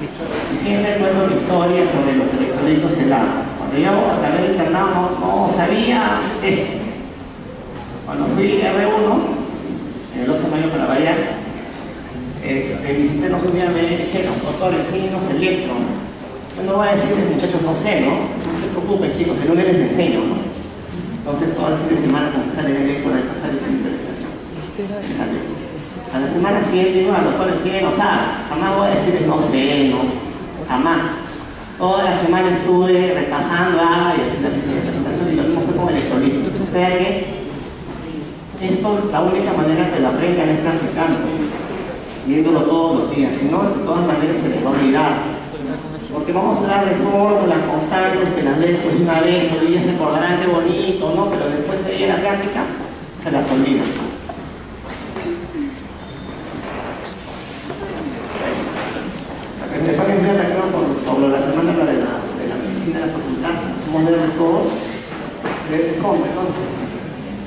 Y siempre cuento mi historia sobre los electrolitos helados. Cuando yo acabé el internado no sabía esto. Cuando fui R1, en el 12 de mayo para variar, mis internos un día me dijeron: doctor, enséñenos electro. Yo no voy a decirles, muchachos, no sé, ¿no? No se preocupen, chicos, el lunes les enseño, ¿no? Entonces todo el fin de semana comenzar el electro de pasar esa interpretación. A la semana siguiente digo: al doctor, enséñenos, jamás voy a decirles no sé, no, jamás. Toda la semana estuve repasando y haciendo la presentación, y lo mismo fue con electrolitos. O sea que esto, la única manera que lo aprendan es practicando, viéndolo todos los días, si no, de todas maneras se les va a olvidar. Porque vamos a hablar de fórmulas constantes que las ven pues una vez, hoy día se acordarán qué bonito, ¿no? Pero después de la práctica se las olvidan. La presentación que estoy atacando por la semana de la medicina de la facultad, somos verdes todos, se esconde. Entonces,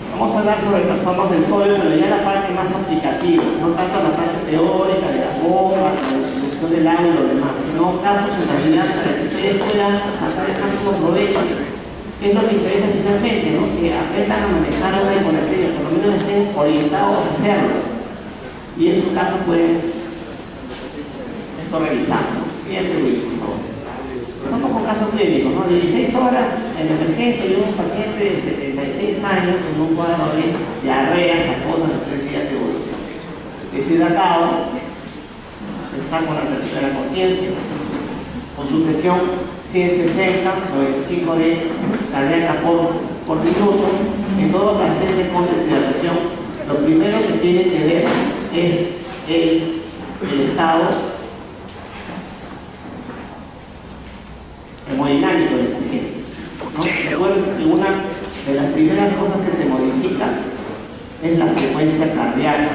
vamos a hablar sobre trastornos del sodio, pero ya la parte más aplicativa, no tanto la parte teórica de las bombas, la distribución del agua y lo demás, sino casos en realidad para que ustedes puedan sacar el máximo provecho, que es lo que interesa finalmente, ¿no? Que aprendan a manejar una hiponatremia, por lo menos estén orientados a hacerlo. Y en su caso pueden esto revisar, ¿no? Siempre, por favor. Estamos con casos clínicos, ¿no? 16 horas en emergencia y un paciente de 76 años con un cuadro de diarrea, sacosa de 3 días de evolución. Deshidratado, está con la tercera conciencia, con su presión 160, 95 de cardíaca por minuto. En todo paciente con deshidratación, lo primero que tiene que ver es el estado hemodinámico del paciente, ¿no? Recuerden que una de las primeras cosas que se modifica es la frecuencia cardíaca.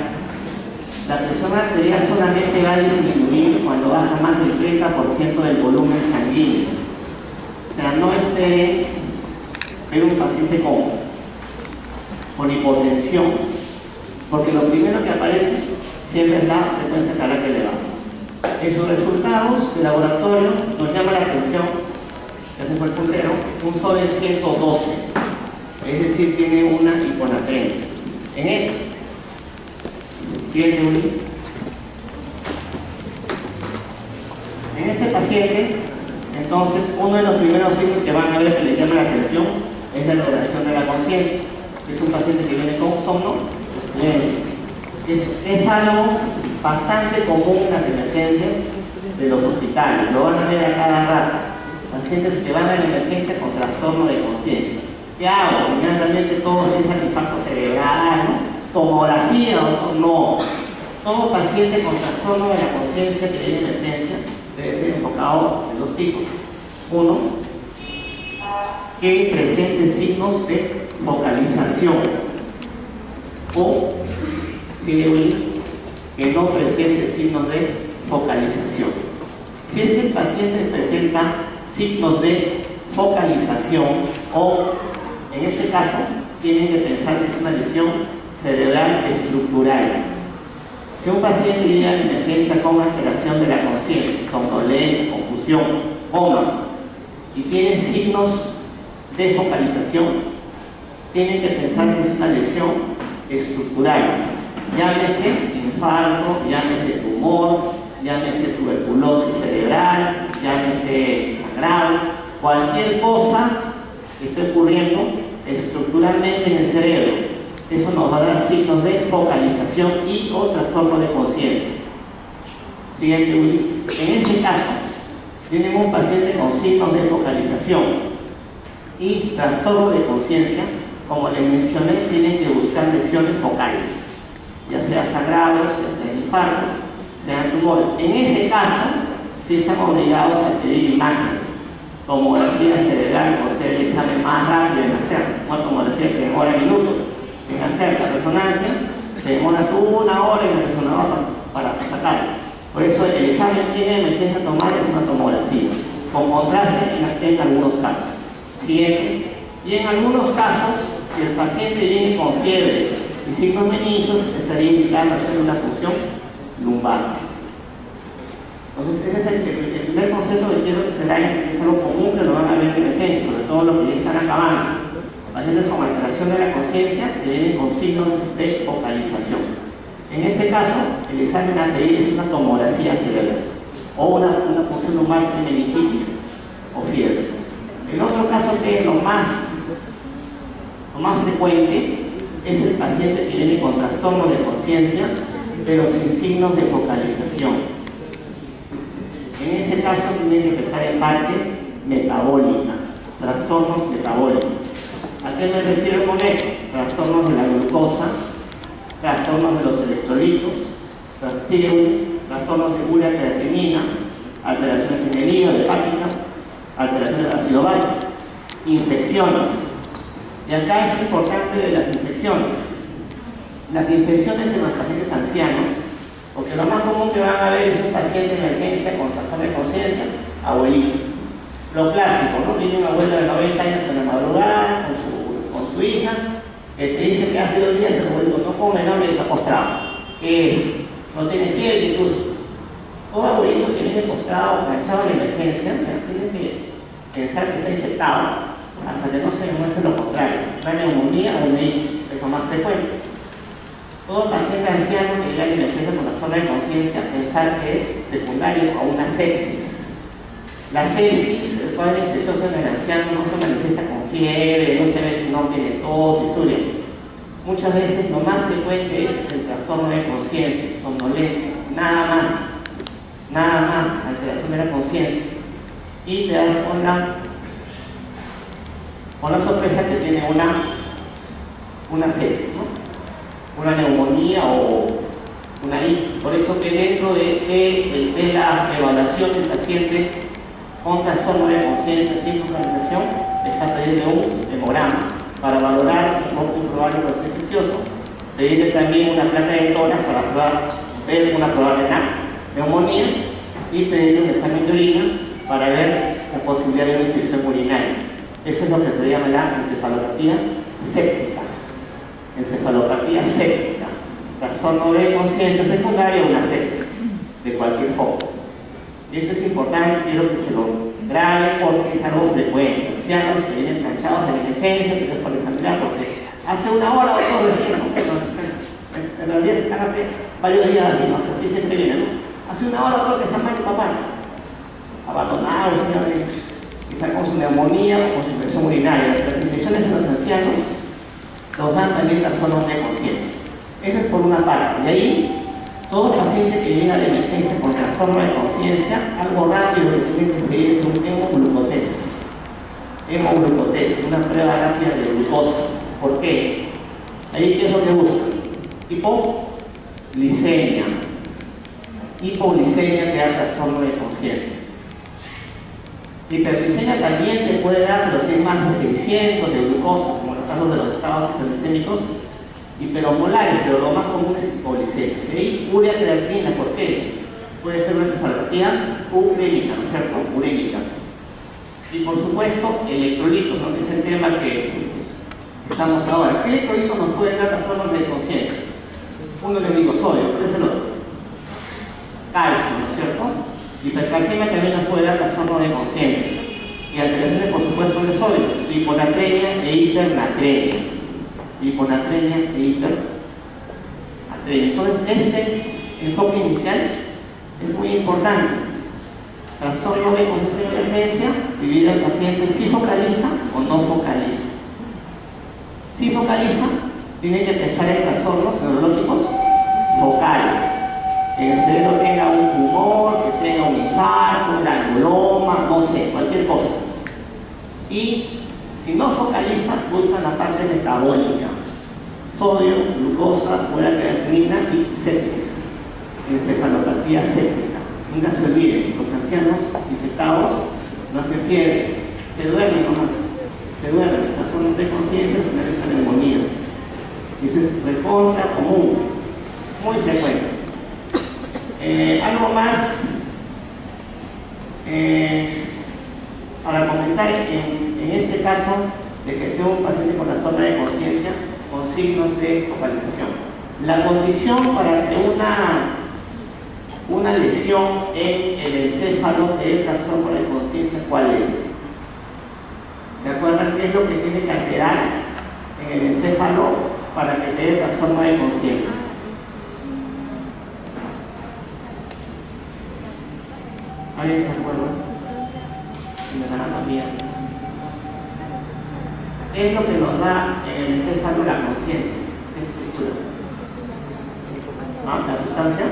La presión arterial solamente va a disminuir cuando baja más del 30% del volumen sanguíneo. O sea, no esperen ver un paciente con hipotensión, porque lo primero que aparece siempre es la frecuencia cardíaca elevada. En sus resultados de laboratorio nos llama la atención, ese fue el puntero, un SODIEM 112, es decir, tiene una hiponatremia. En él, 7 en este paciente, entonces, uno de los primeros signos que van a ver que les llama la atención es la alteración de la conciencia. Es un paciente que viene con somnolencia. Es algo bastante común en las emergencias de los hospitales, lo van a ver a cada rato. Pacientes que van a la emergencia con trastorno de conciencia. ¿Qué hago? Inmediatamente todos piensan infarto cerebral, ¿no? Tomografía o no. Todo paciente con trastorno de la conciencia que tiene emergencia debe ser enfocado en dos tipos. Uno, que presente signos de focalización, o que no presente signos de focalización. Si es que el paciente presenta signos de focalización, o en este caso tienen que pensar que es una lesión cerebral estructural. Si un paciente llega a la emergencia con alteración de la conciencia, somnolencia, confusión, coma, y tiene signos de focalización, tienen que pensar que es una lesión estructural. Llámese infarto, llámese tumor, llámese tuberculosis cerebral, llámese sangrado, cualquier cosa que esté ocurriendo estructuralmente en el cerebro. Eso nos va a dar signos de focalización y o trastorno de conciencia. Siguiente, Willy. En este caso, si tenemos un paciente con signos de focalización y trastorno de conciencia, como les mencioné, tienen que buscar lesiones focales, ya sea sangrados, ya sean infartos, sean tumores. En ese caso, sí estamos obligados a pedir imágenes, tomografía cerebral, por ser el examen más rápido en hacer, una tomografía que demora minutos en hacer. La resonancia se demora 1 hora en el resonador para sacarlo. Por eso el examen que tiene emergencia tomar es una tomografía, con contraste en algunos casos. 7. Y en algunos casos, si el paciente viene con fiebre y signos meningios, estaría indicando hacer una punción lumbar. Entonces, ese es el primer concepto que quiero que se da, que es algo común que lo van a ver en emergencia, sobre todo los que ya están acabando. Pacientes con alteración de la conciencia que vienen con signos de focalización. En ese caso, el examen a pedir es una tomografía cerebral o una punción lumbar de meningitis o fiebre. El otro caso, que es lo más frecuente, es el paciente que viene con trastorno de conciencia pero sin signos de focalización. En ese caso tiene que empezar en parte metabólica, trastornos metabólicos. ¿A qué me refiero con eso? Trastornos de la glucosa, trastornos de los electrolitos, trastornos de urea creatinina, alteraciones en el hígado, hepáticas, alteraciones del ácido básico, infecciones. Y acá es importante de las infecciones. Las infecciones en los pacientes ancianos, porque lo más común que van a ver es un paciente de emergencia con trastorno de conciencia, abuelito. Lo clásico, ¿no? Viene un abuelo de 90 años en la madrugada con su hija, que te dice que hace 2 días el abuelito no come, no me postrado. ¿Qué es? No tiene fiebre incluso. Todo abuelito que viene postrado, planchado en emergencia, tiene que pensar que está infectado, hasta que no se demuestre lo contrario. Una neumonía o una hipo, es lo más frecuente. Todo paciente anciano que llega a emergencia con trastorno de conciencia, pensar que es secundario a una sepsis. La sepsis, el cuadro infeccioso en el anciano, no se manifiesta con fiebre, muchas veces no tiene tos, historia. Muchas veces lo más frecuente es el trastorno de conciencia, somnolencia, nada más, alteración de la conciencia. Y te das con la sorpresa que tiene una sepsis, ¿no? Una neumonía o una hipo. Por eso que dentro de la evaluación del paciente con trastorno de conciencia sin focalización, está pedirle un hemograma para valorar un probable proceso infeccioso, pedirle también una placa de toras para ver una probable neumonía y pedirle un examen de orina para ver la posibilidad de una infección urinaria. Eso es lo que se llama la encefalopatía séptica. Encefalopatía séptica, trastorno de conciencia secundaria o una sepsis de cualquier foco. Y esto es importante, quiero que se lo graben porque es algo frecuente. Ancianos que vienen planchados en emergencia, que es por examinar, porque hace 1 hora o todo recién, ¿no? En realidad están hace varios días así, ¿no? Así siempre vienen, ¿no? Hace 1 hora o todo que están mal, papá. Abandonado, quizá con su neumonía o con su infección urinaria. Las infecciones en los ancianos nos dan también trastornos de conciencia. Eso es por una parte. Y ahí, todo paciente que llega a la emergencia con trastorno de conciencia, algo rápido que tiene que seguir es un hemoglucotest. Hemoglucotest, una prueba rápida de glucosa. ¿Por qué? Ahí, ¿qué es lo que buscan? Hipoglicemia. Hipoglicemia que da trastorno de conciencia. Hiperglicemia también te puede dar, pero si hay más de 600 de glucosa, como en los casos de los estados hiperglicémicos hiperosmolares, pero lo más común es hipoglicemia. De ahí, urea creatinina, ¿por qué? Puede ser una encefalopatía urémica, ¿no es cierto? Urémica. Y por supuesto, electrolitos, ¿no? Que es el tema que estamos ahora. ¿Qué electrolitos nos pueden dar trastornos de conciencia? Uno les digo sodio, ¿cuál es el otro? Calcio, ¿no es cierto? Hipercalcemia también nos puede dar trastorno de conciencia. Y alteraciones, por supuesto, de sodio, hiponatremia e hipernatremia. Hiponatremia e hipernatremia. Entonces, este enfoque inicial es muy importante. Trastorno de conciencia de emergencia, dividir al paciente si focaliza o no focaliza. Si focaliza, tiene que pensar en trastornos neurológicos focales. Que el cerebro tenga un tumor, que tenga un infarto, un granuloma, no sé, cualquier cosa. Y si no focaliza, buscan la parte metabólica. Sodio, glucosa, urea creatinina y sepsis. Encefalopatía séptica. Nunca se olviden, los ancianos infectados no hacen fiebre, se duermen nomás. Se duermen, trastornos de conciencia, al final es una neumonía. Y eso es recontra común, muy frecuente. Algo más para comentar en este caso de que sea un paciente con trastorno de conciencia con signos de focalización. La condición para que una lesión en el encéfalo que el trastorno de conciencia, ¿cuál es? ¿Se acuerdan qué es lo que tiene que alterar en el encéfalo para que te dé trastorno de conciencia? ¿Alguien se acuerda? Me da la mía. ¿Qué es lo que nos da en el encéfalo la conciencia? ¿Qué estructura? ¿No? La sustancia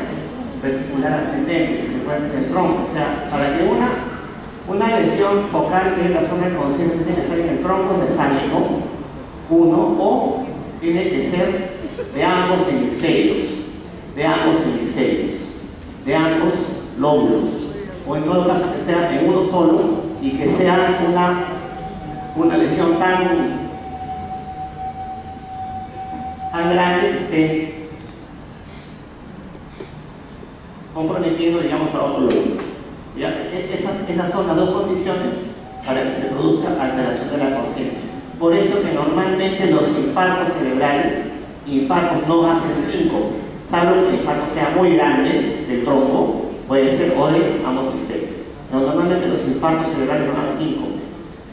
reticular ascendente que se encuentra en el tronco. O sea, para que una lesión focal que dé trastorno de conciencia tiene que ser en el tronco encefálico, uno, o tiene que ser de ambos hemisferios, de ambos lóbulos, o en todo caso que sea en uno solo y que sea una lesión tan grande que esté comprometiendo, digamos, a otro lóbulo. Esas son las dos condiciones para que se produzca alteración de la conciencia. Por eso que normalmente los infartos cerebrales, infartos no hacen 5, salvo que el infarto sea muy grande del tronco, puede ser o de ambos hemisferios. Pero normalmente los infartos cerebrales no dan 5,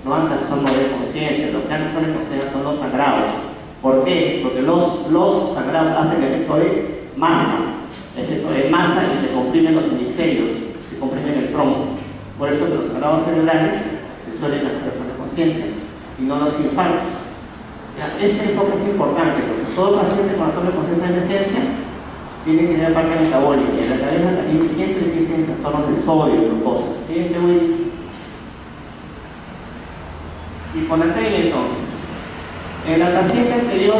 no dan trastorno de conciencia. Los que dan trastorno de conciencia son los sangrados. ¿Por qué? Porque los sangrados hacen efecto de masa y te comprimen los hemisferios, te comprimen el tronco. Por eso que los sangrados cerebrales se suelen hacer trastorno de conciencia y no los infartos. Este enfoque es importante porque todo paciente con trastorno de conciencia de emergencia tiene que tener parte metabólica y en la cabeza también siempre dicen trastornos de sodio, glucosa. Siguiente, Willy. Hiponatremia entonces. En la paciente anterior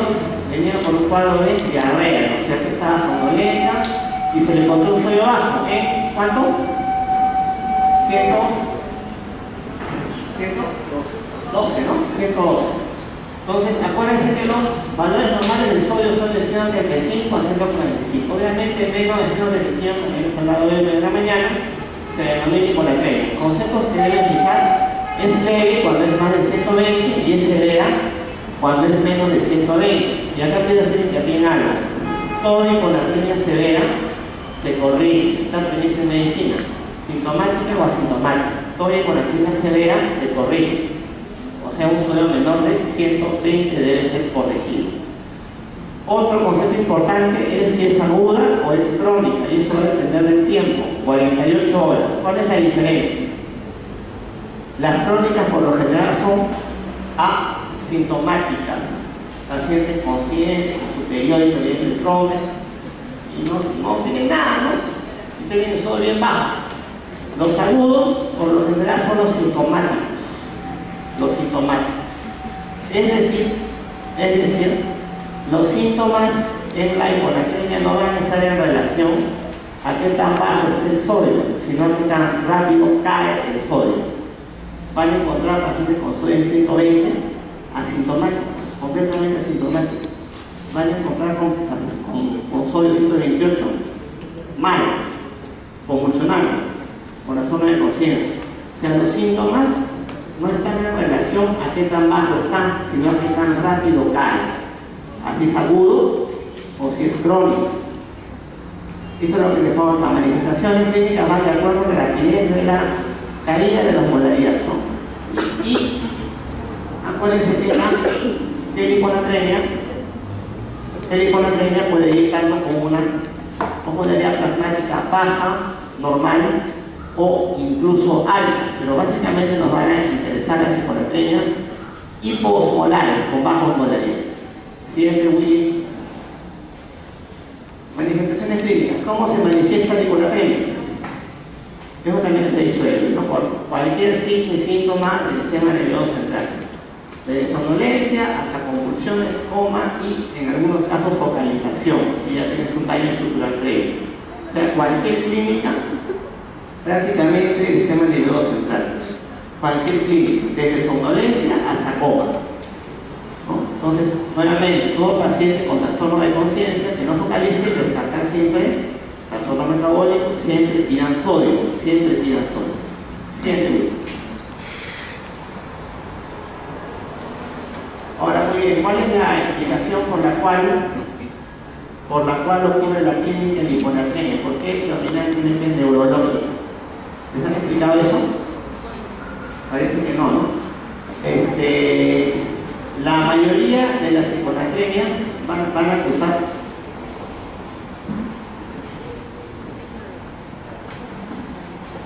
venía por un cuadro de diarrea, ¿no es cierto? Estaba somnolienta y se le encontró un sodio bajo. ¿Cuánto? 112, ¿no? 112. Entonces, acuérdense que los valores normales del sodio son de 135 a 145. Obviamente, menos de 100, como hemos hablado hoy de la mañana, se denomina hiponatremia. Conceptos que deben fijar: es leve cuando es más de 120 y es severa cuando es menos de 120. Y acá quiero hacer hincapié en algo. Toda hiponatremia severa se corrige. Es una premisa en medicina, sintomática o asintomática. Toda hiponatremia severa se corrige. O sea, un sodio menor de 120 debe ser corregido. Otro concepto importante es si es aguda o es crónica, y eso va a depender del tiempo, 48 horas. ¿Cuál es la diferencia? Las crónicas por lo general son asintomáticas, pacientes conscientes, con su periódico y el probe, y no tienen nada, ¿no? Y tienen el sodio bien bajo. Los agudos por lo general son los sintomáticos. Es decir, los síntomas en la hiponatremia no van a estar en relación a qué tan bajo esté el sodio, sino a qué tan rápido cae el sodio. Van a encontrar pacientes con sodio en 120 asintomáticos, completamente asintomáticos. Van a encontrar con sodio 128 mal, convulsionando, con la zona de conciencia. O sea, los síntomas no están en relación a qué tan bajo están, sino a qué tan rápido cae. Así es agudo o si es crónico. Eso es lo que le pongo. Las manifestaciones clínicas van de acuerdo con la rapidez de la caída de la osmolaridad, ¿no? Y acuérdense que la hiponatremia puede ir tanto con una osmolaridad plasmática baja, normal, o incluso alta, pero básicamente nos van a interesar las hiponatremias hipoosmolares con baja osmolaridad. Siguiente, Willy. Manifestaciones clínicas. ¿Cómo se manifiesta la hiponatremia? Eso también se ha dicho él, ¿no? Por cualquier signo y síntoma del sistema nervioso central, desde somnolencia hasta convulsiones, coma y en algunos casos focalización, si ya tienes un daño estructural previo. O sea, cualquier clínica prácticamente del sistema nervioso central, cualquier clínica, desde somnolencia hasta coma, ¿no? Entonces, nuevamente, todo paciente con trastorno de conciencia que no focalice, descartar siempre trastorno metabólico, siempre pidan sodio, siempre. Ahora, muy bien, ¿cuál es la explicación por la cual por la cual ocurre la clínica en hiponatremia. ¿Por qué? Predominantemente neurológica. ¿Les han explicado eso? Parece que no, ¿no? La mayoría de las hiponatremias van a cruzar.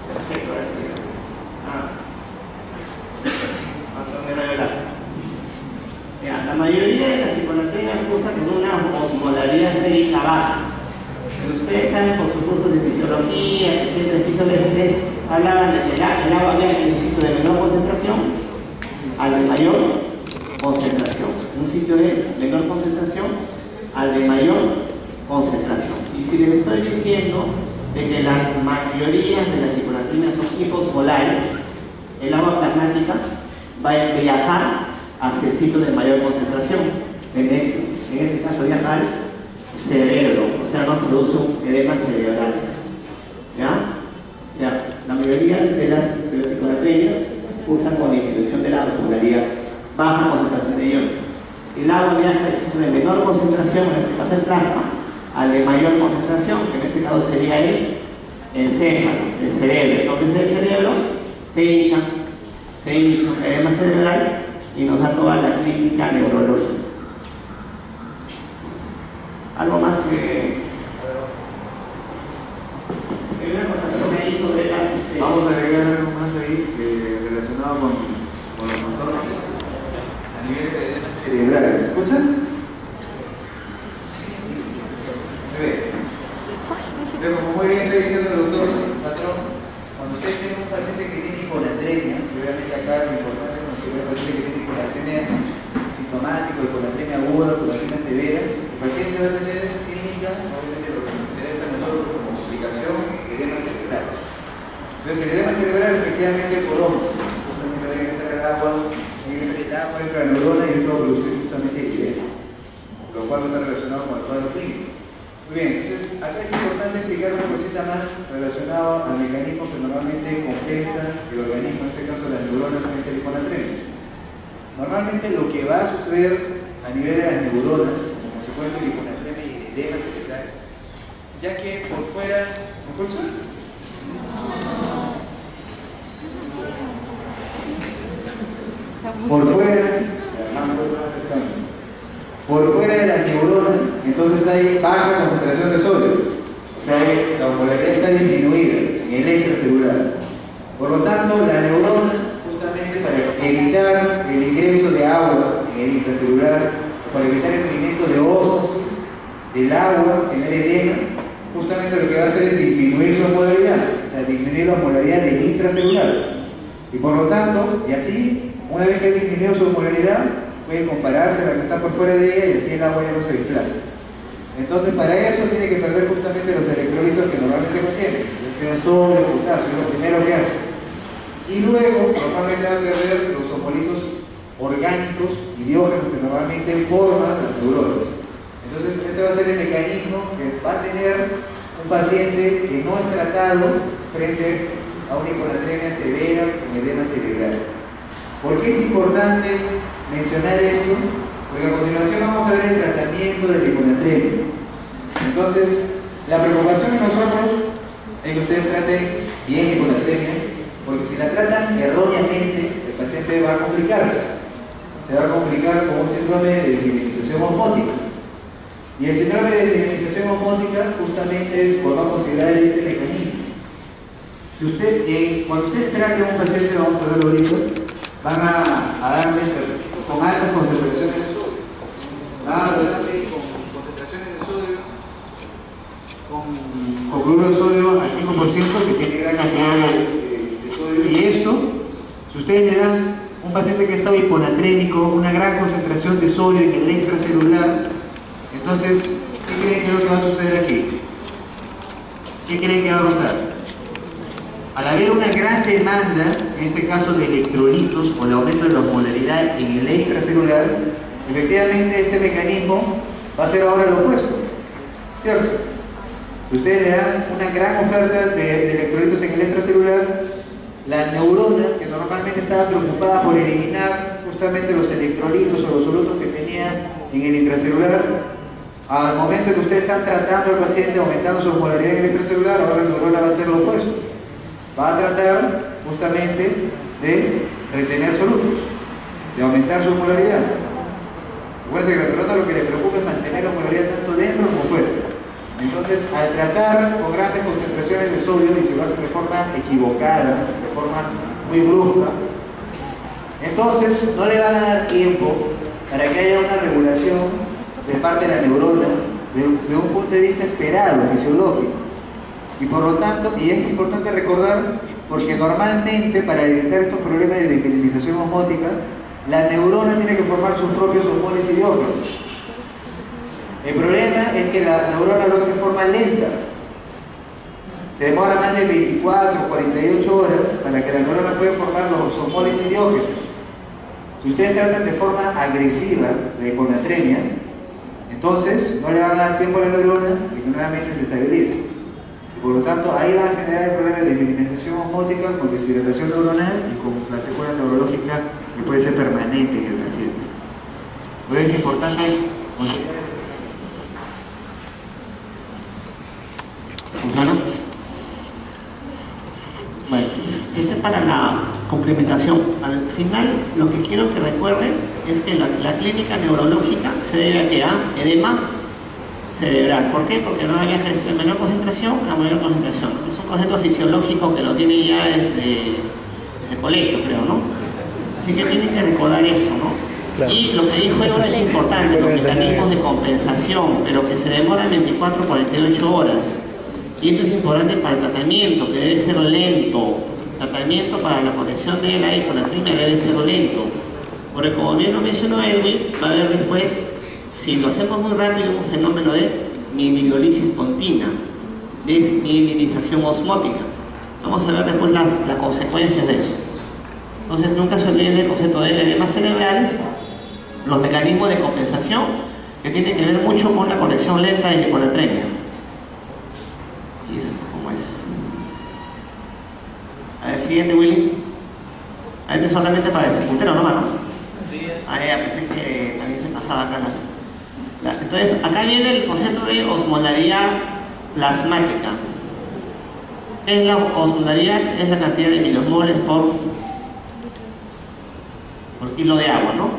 Perfecto, así. La mayoría de las hiponatremias cursan con una osmolaridad sérica baja. Pero ustedes saben por sus cursos de fisiología, que siempre les hablaban de que el agua viaja en un sitio de menor concentración al de mayor concentración. Un sitio de menor concentración al de mayor concentración. Y si les estoy diciendo de que las mayorías de las hiponatremias son hiposmolares, el agua plasmática va a viajar hacia el sitio de mayor concentración. En ese caso viaja al cerebro, o sea, no produce un edema cerebral. ¿Ya? O sea, la mayoría de las hiponatremias cursan con la disminución de la osmolaridad, baja concentración de iones. El agua viaja del sitio de menor concentración, en este caso el plasma, al de mayor concentración, que en este caso sería el encéfalo, el cerebro. Entonces el cerebro se hincha edema cerebral y nos da toda la clínica neurológica. Algo más que... Vamos a agregar algo más ahí relacionado con los contornos a nivel de edema cerebral. ¿Se escucha? ¿Se ve? Pero como muy bien está diciendo el doctor Patrón, cuando usted tiene un paciente que tiene hiponatremia, obviamente acá lo importante es considerar el paciente que tiene hiponatremia sintomático, hiponatremia aguda, hiponatremia severa, el paciente debe tener esa clínica, obviamente lo que nos interesa a nosotros como complicación, edema cerebral. Entonces el edema cerebral efectivamente es por ojos, justamente va a ingresar el agua, entra la neurona y esto va a producir justamente edema, lo cual no está relacionado con el cuadro clínico. Muy bien, entonces acá es importante explicar una cosita más relacionada al mecanismo que normalmente compensa el organismo, en este caso la neurona frente a la hiponatremia. Normalmente lo que va a suceder a nivel de las neuronas, como consecuencia de la hiponatremia y el edema cerebral, ya que por fuera... ¿Se escucha? Por fuera de las neuronas, entonces hay baja concentración de sodio, o sea, la osmolaridad está disminuida en el extracelular. Por lo tanto, la neurona, justamente para evitar el ingreso de agua en el intracelular, para evitar el movimiento de ósmosis del agua en el edema, justamente lo que va a hacer es disminuir su osmolaridad, o sea, disminuir la osmolaridad del intracelular. Y por lo tanto, y así, una vez que ha disminuido su osmolaridad, puede compararse a la que está por fuera de ella y así el agua ya no se desplaza. Entonces, para eso tiene que perder justamente los electrolitos que normalmente contiene, ya sea sodio, potasio, es lo primero que hace. Y luego, normalmente va a perder los osmolitos orgánicos y diógenos que normalmente forman las neuronas. Entonces, ese va a ser el mecanismo que va a tener un paciente que no es tratado frente a una hiponatremia severa con edema cerebral. ¿Por qué es importante mencionar esto? Porque a continuación vamos a ver el tratamiento de la hiponatremia. Entonces, la preocupación de nosotros es que ustedes traten bien hiponatremia, porque si la tratan erróneamente, el paciente va a complicarse. Se va a complicar con un síndrome de desmineralización osmótica. Y el síndrome de desmineralización osmótica justamente es por no considerar este mecanismo. Si cuando ustedes traten a un paciente, vamos a verlo ahorita, van a darle con altas concentraciones de sodio. Van a darle con concentraciones de sodio, con cloruro de sodio al 5%, que tiene gran cantidad de sodio. Y esto, si ustedes le dan a un paciente que ha estado hiponatrémico, una gran concentración de sodio en el extracelular, entonces, ¿qué creen que es lo que va a suceder aquí? ¿Qué creen que va a pasar? Al haber una gran demanda, en este caso de electrolitos o el aumento de la osmolaridad en el extracelular, efectivamente este mecanismo va a ser ahora lo opuesto, ¿cierto? Si ustedes le dan una gran oferta de electrolitos en el extracelular, la neurona, que normalmente estaba preocupada por eliminar justamente los electrolitos o los solutos que tenía en el intracelular, Al momento en que ustedes están tratando al paciente, aumentando su osmolaridad en el extracelular, ahora la neurona va a hacer lo opuesto. Va a tratar justamente de retener solutos, de aumentar su osmolaridad. Recuerden que la neurona lo que le preocupa es mantener la osmolaridad tanto dentro como fuera. Entonces, al tratar con grandes concentraciones de sodio, y si lo hacen de forma equivocada, de forma muy brusca, entonces no le van a dar tiempo para que haya una regulación de parte de la neurona de un punto de vista esperado, fisiológico. Y por lo tanto, y es importante recordar, porque normalmente para evitar estos problemas de desmineralización osmótica, la neurona tiene que formar sus propios osmoles idiógenos. El problema es que la neurona lo hace en forma lenta. Se demora más de 24 o 48 horas para que la neurona pueda formar los osmoles idiógenos. Si ustedes tratan de forma agresiva la hiponatremia, entonces no le van a dar tiempo a la neurona y que nuevamente se estabilice. Y por lo tanto, ahí van a generar el problema de desmineralización osmótica con deshidratación neuronal y con la secuela neurológica que puede ser permanente en el paciente. Por eso es importante considerar eso. ¿Funciona? Bueno, ese es para la complementación. Al final, lo que quiero que recuerden es que la clínica neurológica se debe a que a edema cerebral. ¿Por qué? Porque no hay viajes de menor concentración a mayor concentración. Es un concepto fisiológico que lo tiene ya desde el colegio, creo, ¿no? Así que tienen que recordar eso, ¿no? Claro. Y lo que dijo Edwin es importante, los mecanismos de compensación, pero que se demoran 24 o 48 horas. Y esto es importante para el tratamiento, que debe ser lento. El tratamiento para la corrección de la hiponatremia debe ser lento. Porque como bien lo mencionó Edwin, va a haber después, si lo hacemos muy rápido, un fenómeno de mielinolisis continua, desmielinización osmótica. Vamos a ver después las consecuencias de eso. Entonces nunca se olviden del concepto del edema cerebral, los mecanismos de compensación, que tienen que ver mucho con la corrección lenta de la hiponatremia. Y eso, ¿cómo es? A ver, siguiente, Willy. A este solamente para este puntero, ¿no, mano? Sí. Ah, ya, pensé que también se pasaba acá las... Entonces, acá viene el concepto de osmolaridad plasmática. ¿Qué es la osmolaridad? Es la cantidad de milimoles por kilo de agua, ¿no?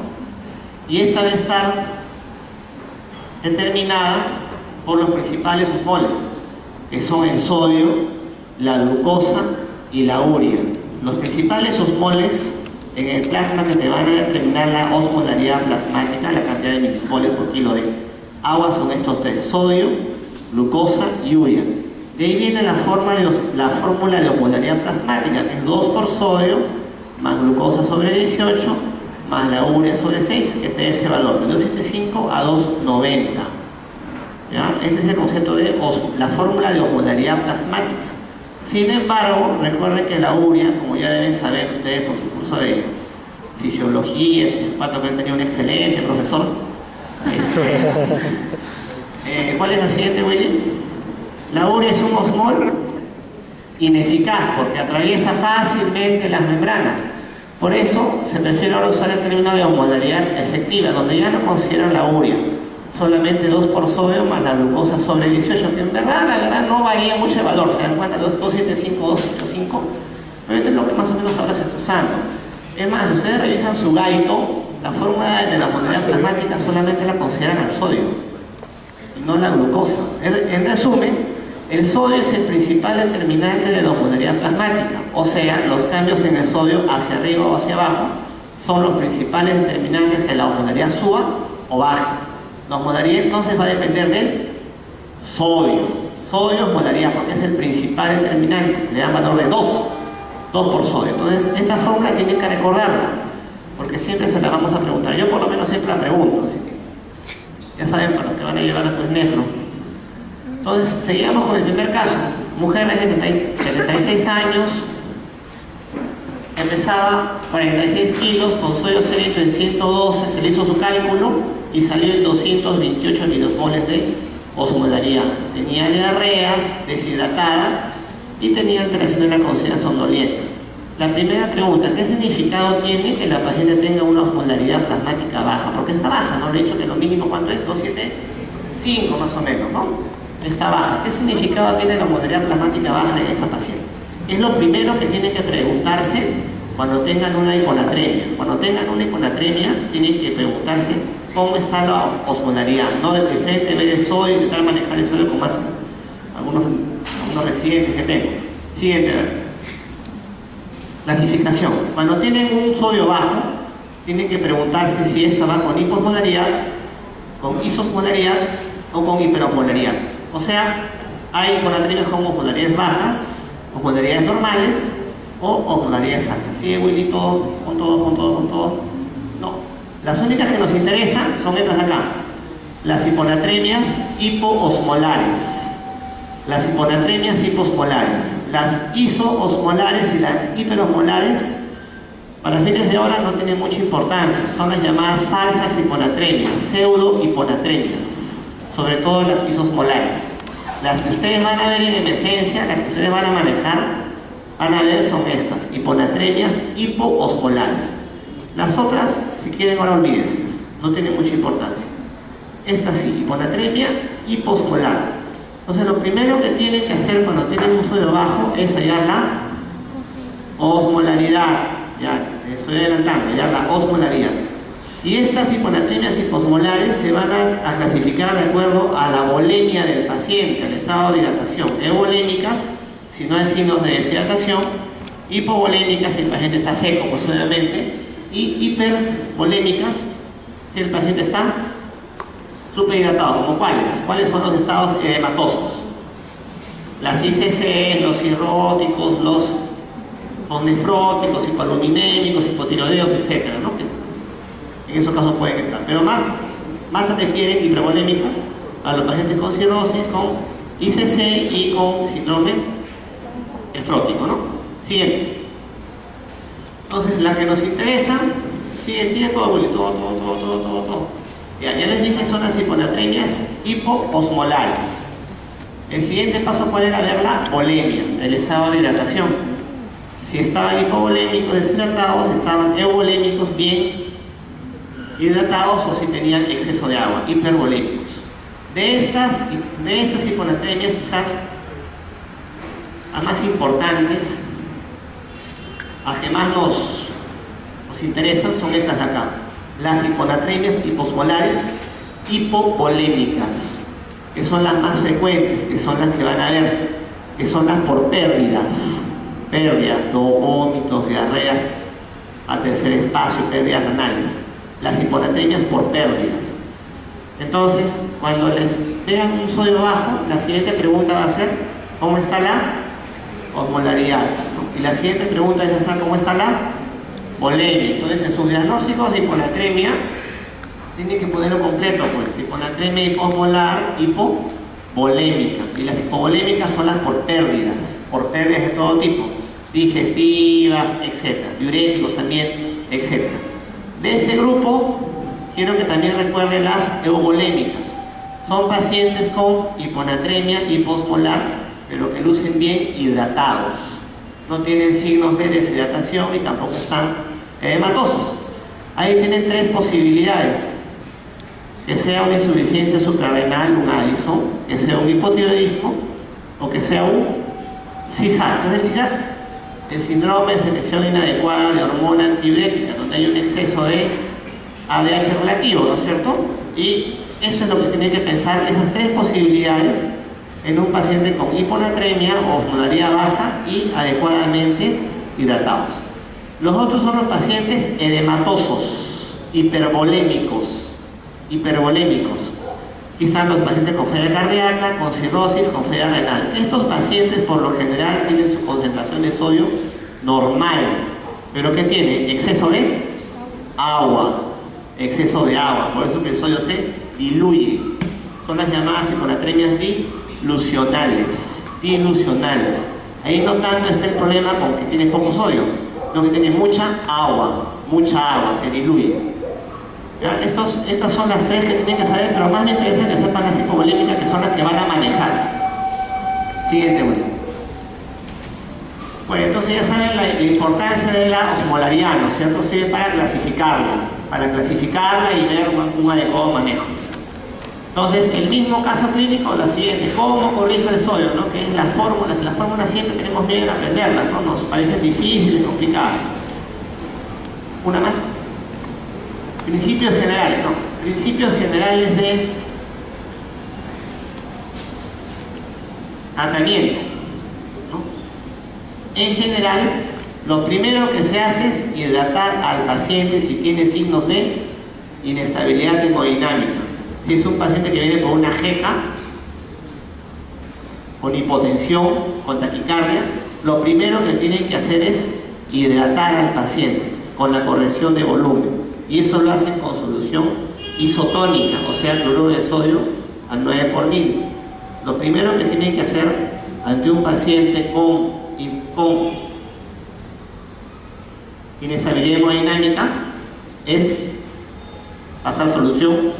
Y esta debe estar determinada por los principales osmoles, que son el sodio, la glucosa y la urea. Los principales osmoles en el plasma que te van a determinar la osmolaridad plasmática, la cantidad de milimoles por kilo de agua, son estos tres: sodio, glucosa y urea. De ahí viene la fórmula de osmolaridad plasmática, que es 2 por sodio más glucosa sobre 18 más la urea sobre 6, que te da ese valor de 2,75 a 2,90. ¿Ya? Este es el concepto de la fórmula de osmolaridad plasmática. Sin embargo, recuerden que la urea, como ya deben saber ustedes por su curso de fisiología, fisiopatología, que han tenido un excelente profesor. ¿Cuál es la siguiente, Willy? La urea es un osmol ineficaz porque atraviesa fácilmente las membranas. Por eso se prefiere ahora usar el término de osmolaridad efectiva, donde ya no consideran la urea, solamente 2 por sodio más la glucosa sobre 18, que en verdad la verdad no varía mucho el valor, se dan cuenta, 275, 285, pero esto es lo que más o menos ahora se está usando. Es más, si ustedes revisan su gaito, la fórmula de la osmolaridad plasmática solamente la consideran al sodio y no la glucosa. En resumen, el sodio es el principal determinante de la osmolaridad plasmática, o sea, los cambios en el sodio hacia arriba o hacia abajo son los principales determinantes que la osmolaridad suba o baje. La osmolaridad entonces va a depender del sodio. Sodio osmolaridad, porque es el principal determinante, le dan valor de 2 por sodio. Entonces, esta fórmula tienen que recordarla, porque siempre se la vamos a preguntar. Yo por lo menos siempre la pregunto, así que ya saben para lo que van a llevar después nefro. Entonces, seguimos con el primer caso. Mujer de 76 años, pesaba 46 kilos, con sodio sérito en 112, se le hizo su cálculo y salió en 228 milimoles de osmolaridad. Tenía diarreas, deshidratada y tenía alteración en la conciencia somnolienta. La primera pregunta: ¿qué significado tiene que la paciente tenga una osmolaridad plasmática baja? Porque está baja, ¿no? Le he dicho que lo mínimo, ¿cuánto es? 2,75. 5 más o menos, ¿no? Está baja. ¿Qué significado tiene la osmolaridad plasmática baja en esa paciente? Es lo primero que tienen que preguntarse cuando tengan una hiponatremia. Cuando tengan una hiponatremia, tienen que preguntarse cómo está la osmolaridad. No de frente ver el sodio y intentar manejar el sodio con más algunos residentes que tengo. Siguiente, a ver. Clasificación. Cuando tienen un sodio bajo, tienen que preguntarse si esta va con hiposmolaridad, con isosmolaridad o con hiperosmolaridad. O sea, hay hiponatremias con osmolaridades bajas, osmolaridades normales o osmolaridades altas. ¿Sí, Willy? Todo, con todo. No. Las únicas que nos interesan son estas de acá. Las hiponatremias hipoosmolares. Las hiponatremias hiposmolares. Las isoosmolares y las hiperosmolares, para fines de hora, no tienen mucha importancia. Son las llamadas falsas hiponatremias, pseudo hiponatremias. Sobre todo las isosmolares. Las que ustedes van a ver en emergencia, las que ustedes van a manejar, van a ver son estas, hiponatremias hipoosmolares. Las otras, si quieren ahora olvídense, no tienen mucha importancia. Esta sí, hiponatremia hiposmolar. Entonces lo primero que tienen que hacer cuando tienen un sodio bajo es hallar la osmolaridad. Ya, estoy adelantando, hallar la osmolaridad. Y estas hiponatremias hiposmolares se van a clasificar de acuerdo a la volemia del paciente, al estado de hidratación. Euvolémicas, si no hay signos de deshidratación; hipovolémicas, si el paciente está seco, pues obviamente; y hipervolémicas, si el paciente está superhidratado. ¿Como cuáles? ¿Cuáles son los estados edematosos? Las ICC, los cirróticos, los nefróticos, hipoaluminémicos, hipotiroideos, etc., ¿no? En esos casos pueden estar, pero más se refieren hipervolémicas a los pacientes con cirrosis, con ICC y con síndrome nefrótico, ¿no? Siguiente. Entonces, la que nos interesa, sigue todo. Ya les dije, son las hiponatremias hipoosmolares. El siguiente paso, ¿cuál era? Ver la volemia, el estado de hidratación. Si estaban hipovolémicos, deshidratados; estaban euvolémicos, bien hidratados; o si tenían exceso de agua, hipervolémicos. De estas hiponatremias, quizás las más importantes, las que más nos interesan, son estas de acá: las hiponatremias hiposmolares hipovolémicas, que son las más frecuentes, que son las que van a ver, que son las por pérdidas, vómitos, diarreas a tercer espacio, pérdidas renales. Las hiponatremias por pérdidas. Entonces, cuando les vean un sodio bajo, la siguiente pregunta va a ser: ¿cómo está la osmolaridad? Y la siguiente pregunta va a ser: ¿cómo está la volemia? Entonces, en sus diagnósticos de hiponatremia, tienen que ponerlo completo, pues: hiponatremia hiposmolar, hipovolémica. Y las hipovolémicas son las por pérdidas de todo tipo, digestivas, etc., diuréticos también, etc. De este grupo, quiero que también recuerden las euvolémicas. Son pacientes con hiponatremia hiposmolar, pero que lucen bien hidratados. No tienen signos de deshidratación y tampoco están edematosos. Ahí tienen tres posibilidades: que sea una insuficiencia suprarrenal, un Addison; que sea un hipotiroidismo; o que sea un SIHAT. ¿Qué es el SIHAT? El síndrome de secreción inadecuada de hormona antidiurética, donde hay un exceso de ADH relativo, ¿no es cierto? Y eso es lo que tienen que pensar, esas tres posibilidades, en un paciente con hiponatremia o osmolaridad baja y adecuadamente hidratados. Los otros son los pacientes edematosos, hipervolémicos. Quizás los pacientes con falla cardíaca, con cirrosis, con falla renal. Estos pacientes por lo general tienen su concentración de sodio normal, pero ¿qué tiene? Exceso de agua, por eso que el sodio se diluye. Son las llamadas hiponatremias dilucionales. Ahí no tanto es el problema con que tiene poco sodio, sino que tiene mucha agua, se diluye. ¿Ya? Estas son las tres que tienen que saber, pero más me interesa que sepan las hipovolémicas, que son las que van a manejar. Siguiente, bueno, entonces ya saben la importancia de la osmolaridad, ¿no es cierto? Sirve para clasificarla y ver un adecuado manejo. Entonces, el mismo caso clínico, la siguiente: ¿cómo corrijo el sodio? ¿No? Que es las fórmulas. Las fórmulas siempre tenemos miedo de aprenderlas, ¿no? Nos parecen difíciles, complicadas. Una más. Principios generales, ¿no? Principios generales de tratamiento, ¿no? En general, lo primero que se hace es hidratar al paciente si tiene signos de inestabilidad hemodinámica. Si es un paciente que viene con una jeca, con hipotensión, con taquicardia, lo primero que tienen que hacer es hidratar al paciente con la corrección de volumen. Y eso lo hacen con solución isotónica, o sea, cloruro de sodio al 9/1000. Lo primero que tienen que hacer ante un paciente con inestabilidad hemodinámica es pasar solución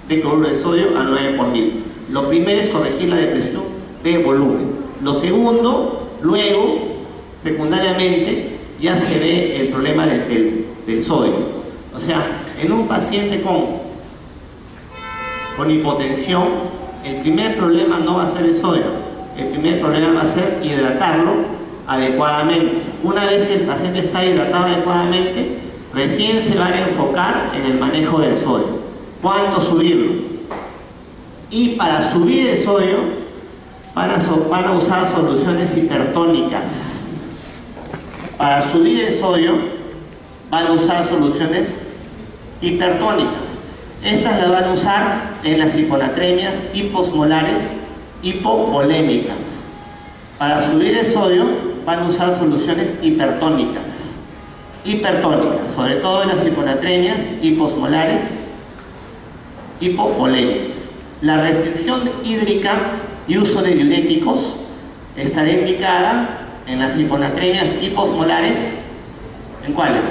de cloruro de sodio al 9/1000. Lo primero es corregir la depresión de volumen. Lo segundo, luego, secundariamente, ya se ve el problema del sodio. O sea, en un paciente con hipotensión, el primer problema no va a ser el sodio. El primer problema va a ser hidratarlo adecuadamente. Una vez que el paciente está hidratado adecuadamente, recién se van a enfocar en el manejo del sodio. ¿Cuánto subirlo? Y para subir el sodio van a usar soluciones hipertónicas. Para subir el sodio van a usar soluciones hipertónicas. Estas las van a usar en las hiponatremias hiposmolares hipovolémicas. Para subir el sodio van a usar soluciones hipertónicas, sobre todo en las hiponatremias hiposmolares hipovolémicas. La restricción hídrica y uso de diuréticos estará indicada en las hiponatremias hiposmolares. ¿En cuáles?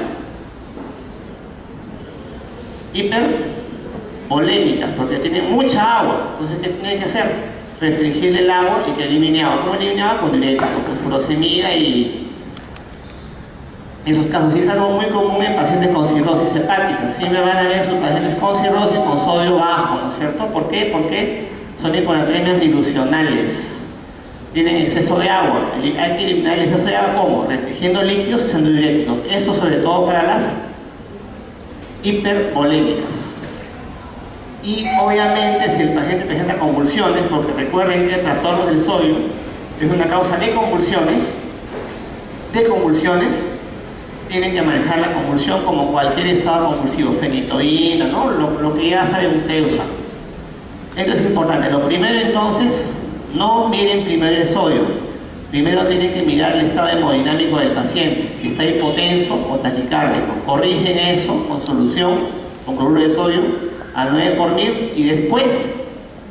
Hipervolémicas, porque tienen mucha agua. Entonces, ¿qué tiene que hacer? Restringirle el agua y que elimine agua. ¿Cómo elimine agua? Con diuréticos, con furosemida y esos casos. Sí, es algo muy común en pacientes con cirrosis hepática. Siempre van a ver sus pacientes con cirrosis con sodio bajo, ¿no es cierto? ¿Por qué? Porque son hiponatremias dilucionales. Tienen exceso de agua. Hay que eliminar el exceso de agua, ¿cómo? Restringiendo líquidos usando diuréticos. Eso sobre todo para las hipervolémicas. Y obviamente si el paciente presenta convulsiones, porque recuerden que el trastorno del sodio es una causa de convulsiones, tienen que manejar la convulsión como cualquier estado convulsivo, fenitoína, ¿no? Lo que ya saben ustedes usar. Esto es importante. Lo primero entonces, no miren primero el sodio. Primero tienen que mirar el estado hemodinámico del paciente. Si está hipotenso o taquicárdico, corrigen eso con solución, con cloruro de sodio al 9/1000 y después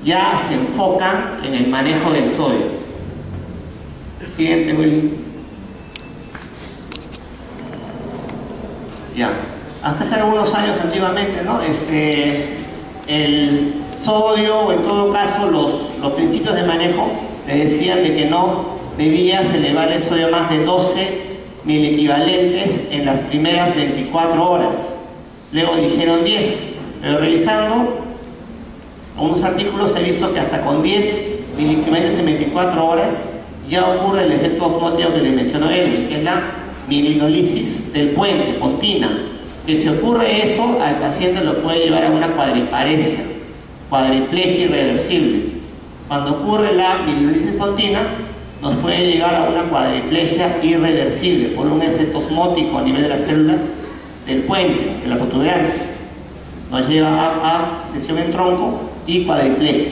ya se enfocan en el manejo del sodio. Siguiente, Willy. Ya. Hasta hace algunos años antiguamente, ¿no? El sodio, o en todo caso los principios de manejo, le decían de que no debías elevar el sodio más de 12 miliequivalentes en las primeras 24 horas. Luego dijeron 10, pero revisando unos artículos he visto que hasta con 10 miliequivalentes en 24 horas ya ocurre el efecto osmótico que les mencionó Edwin, que es la mielinolisis del puente, pontina. Que si ocurre eso, al paciente lo puede llevar a una cuadriparesia, cuadriplegia irreversible. Cuando ocurre la mielinolisis pontina, nos puede llegar a una cuadriplegia irreversible por un efecto osmótico a nivel de las células del puente, de la protuberancia. Nos lleva a lesión en tronco y cuadriplegia.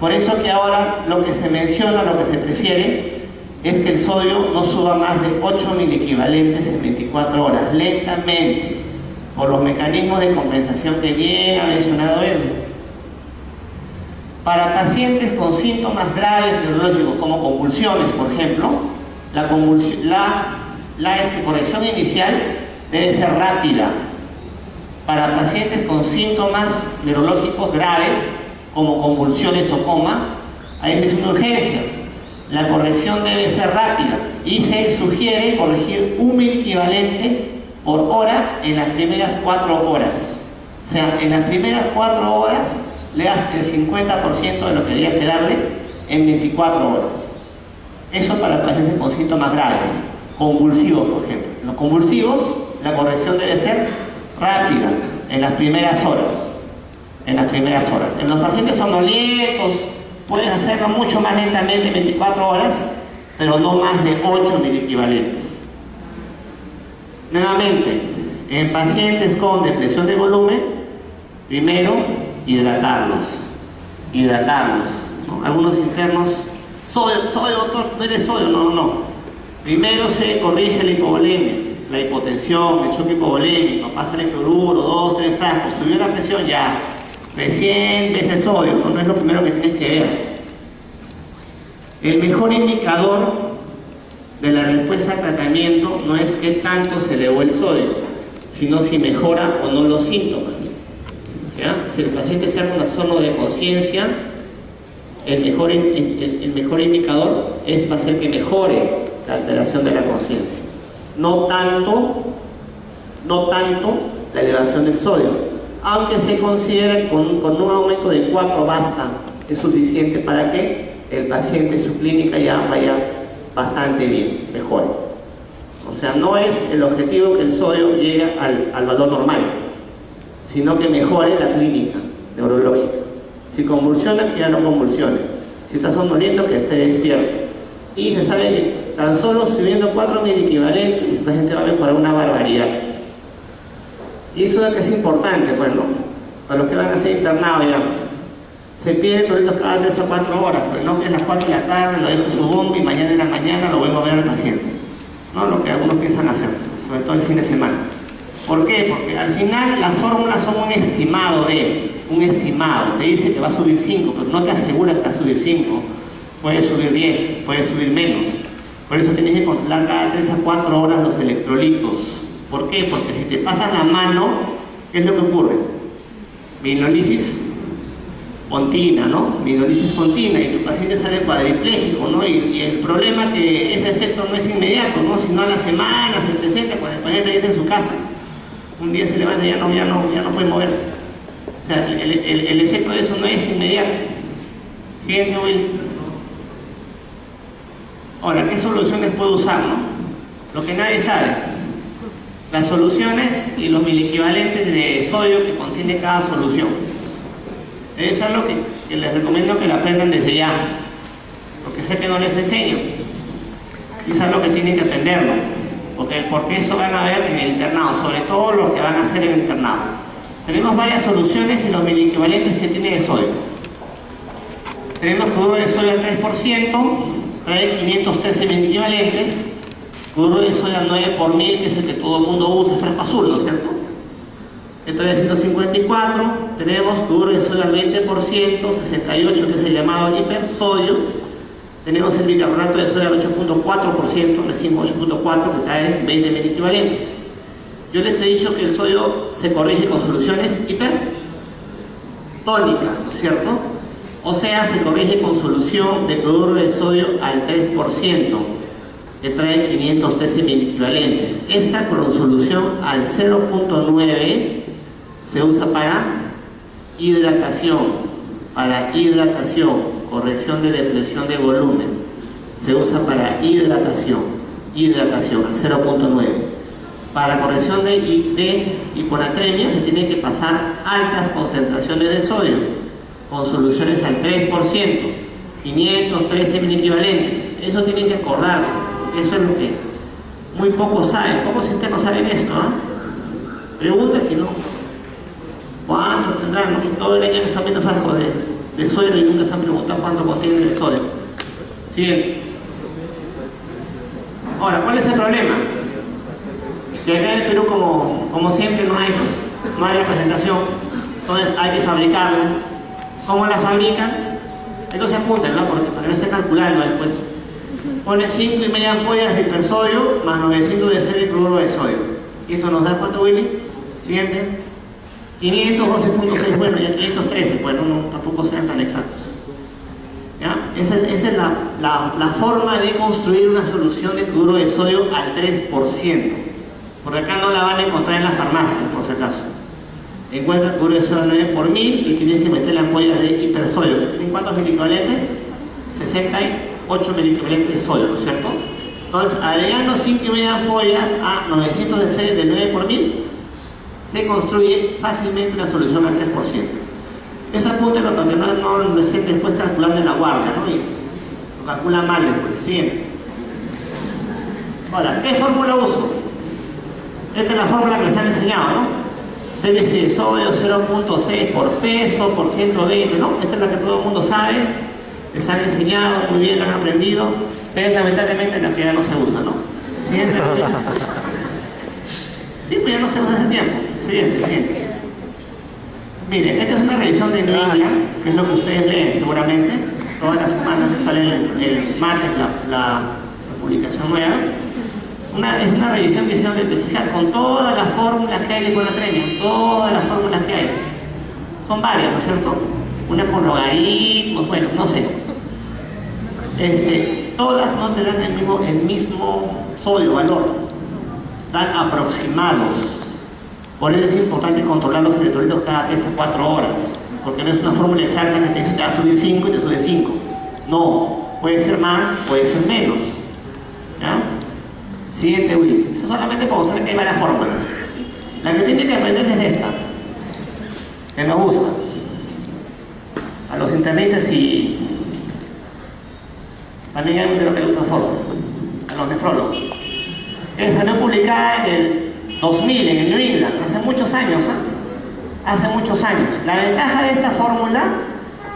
Por eso que ahora lo que se menciona, lo que se prefiere, es que el sodio no suba más de 8 miliequivalentes en 24 horas, lentamente, por los mecanismos de compensación que bien ha mencionado Edwin. Para pacientes con síntomas graves neurológicos como convulsiones, por ejemplo, la corrección inicial debe ser rápida. Para pacientes con síntomas neurológicos graves como convulsiones o coma, ahí es una urgencia. La corrección debe ser rápida y se sugiere corregir 1 miliequivalente por hora en las primeras 4 horas. O sea, en las primeras 4 horas le das el 50% de lo que deberías que darle en 24 horas. Eso para pacientes con síntomas graves, convulsivos, por ejemplo. En los convulsivos, la corrección debe ser rápida, en las primeras horas. En las primeras horas. En los pacientes somnolientos, puedes hacerlo mucho más lentamente, 24 horas, pero no más de 8 miliequivalentes. Nuevamente, en pacientes con depresión de volumen, primero, hidratarlos, ¿no? Algunos internos, sodio, doctor, no eres sodio, no. Primero se corrige la hipovolemia, la hipotensión, el choque hipovolémico, pasa el cloruro, 2, 3 frascos, subió la presión, ya, recién ves el sodio, no es lo primero que tienes que ver. El mejor indicador de la respuesta al tratamiento no es qué tanto se elevó el sodio, sino si mejora o no los síntomas. ¿Ya? Si el paciente se hace un trastorno de conciencia, el mejor indicador va a ser que mejore la alteración de la conciencia. No tanto la elevación del sodio, aunque se considera que con un aumento de 4 basta, es suficiente para que el paciente, su clínica ya vaya bastante bien, mejore. O sea, no es el objetivo que el sodio llegue al valor normal, sino que mejore la clínica neurológica. Si convulsiona, que ya no convulsione. Si está somnoliento, que esté despierto. Y se sabe que tan solo subiendo 4 miliequivalentes, el paciente va a mejorar una barbaridad. Y eso es que es importante, pues, ¿no? Para los que van a ser internados ya. Se pide toritos cada 3 a 4 horas, pero no que es las 4 de la tarde, lo dejo en su bomba y mañana en la mañana lo vuelvo a ver al paciente. No lo que algunos piensan hacer, sobre todo el fin de semana. ¿Por qué? Porque al final las fórmulas son un estimado. Te dice que va a subir 5, pero no te asegura que va a subir 5. Puede subir 10, puede subir menos. Por eso tienes que controlar cada 3 a 4 horas los electrolitos. ¿Por qué? Porque si te pasas la mano, ¿qué es lo que ocurre? Vinolisis continua, ¿no? Vinolisis continua y tu paciente sale cuadripléjico, ¿no? Y el problema es que ese efecto no es inmediato, ¿no? Sino a la semana se presenta cuando el paciente ya está en su casa. Un día se levanta y ya no puede moverse. O sea, el efecto de eso no es inmediato. Siguiente, Will. Ahora, ¿qué soluciones puedo usar, no? Lo que nadie sabe. Las soluciones y los miliequivalentes de sodio que contiene cada solución. Es algo que les recomiendo que lo aprendan desde ya, porque sé que no les enseño. Y es algo que tienen que aprenderlo, porque eso van a ver en el internado, sobre todo los que van a hacer en el internado. Tenemos varias soluciones y los miliequivalentes que tiene de sodio. Tenemos cloruro de sodio al 3%, trae 513 miliequivalentes. Cloruro de sodio al 9 por 1000, que es el que todo el mundo usa, frasco azul, ¿no es cierto? Que trae 154. Tenemos cloruro de sodio al 20%, 68, que es el llamado hipersodio. Tenemos el bicarbonato de sodio al 8.4%, recién 8.4, que trae 20 miliequivalentes. Yo les he dicho que el sodio se corrige con soluciones hipertónicas, ¿no es cierto? O sea, se corrige con solución de cloruro de sodio al 3%, que trae 513 miliequivalentes. Esta con solución al 0.9 se usa para hidratación, corrección de depresión de volumen. Se usa para hidratación al 0.9. Para corrección de hiponatremia se tiene que pasar altas concentraciones de sodio con soluciones al 3%, 513 miliequivalentes. Eso tienen que acordarse, porque eso es lo que muy pocos saben. Pocos internos saben esto, ¿eh? Pregunta si no. ¿Cuánto tendrán? ¿No? Todo el año que están viendo frascos de sodio y nunca se han preguntado cuánto contiene el sodio. Siguiente. Ahora, ¿cuál es el problema? Que acá en el Perú, como siempre, no hay la presentación, entonces hay que fabricarla. ¿Cómo la fabrican? Entonces apunten, ¿no? Para que no esté calculando después. Pone 5,5 ampollas de hipersodio más 900 de de cloruro de sodio. ¿Y eso nos da cuánto, Willy? Siguiente. 512.6, bueno, ya 513, bueno, no, tampoco sean tan exactos. ¿Ya? Esa es la forma de construir una solución de cloruro de sodio al 3%. Porque acá no la van a encontrar en la farmacia, por si acaso. encuentra el cloruro de sodio 9 por 1000 y tienes que meter la ampolla de hipersodio. ¿Tienen cuántos miliequivalentes? 68 miliequivalentes de sodio, ¿no es cierto? Entonces, agregando 5,5 ampollas a 900 de C de 9 por 1000, se construye fácilmente una solución al 3%. Eso apúntalo para que no estén después calculando en la guardia, ¿no? Y lo calcula mal después. Siguiente. Ahora, ¿qué fórmula uso? Esta es la fórmula que les han enseñado, ¿no? Déficit de sodio 0.6 por peso por 120, ¿no? Esta es la que todo el mundo sabe, les han enseñado, muy bien, la han aprendido, pero lamentablemente la que ya no se usa, ¿no? Siguiente. Sí, pues ya no se usa hace tiempo. Siguiente. Miren, esta es una revisión de New England, que es lo que ustedes leen seguramente. Todas las semanas sale el martes esa publicación nueva. Es una revisión que hicieron de fijar con todas las fórmulas que hay de hiponatremia, todas las fórmulas que hay. Son varias, ¿no es cierto? Una con logaritmos, bueno, no sé. Todas no te dan el mismo sodio valor, dan aproximados. Por eso es importante controlar los electrolitos cada 3 a 4 horas, porque no es una fórmula exacta que te dice te va a subir 5 y te sube 5. No, puede ser más, puede ser menos. ¿Ya? Siguiente, Willy. Eso solamente para mostrar que hay varias fórmulas. La que tiene que aprenderse es esta, que nos gusta. A los internistas y también hay uno que le gusta la fórmula. A los nefrólogos. Esa salió publicada en el 2000 en el New England, hace muchos años, ¿eh? Hace muchos años. La ventaja de esta fórmula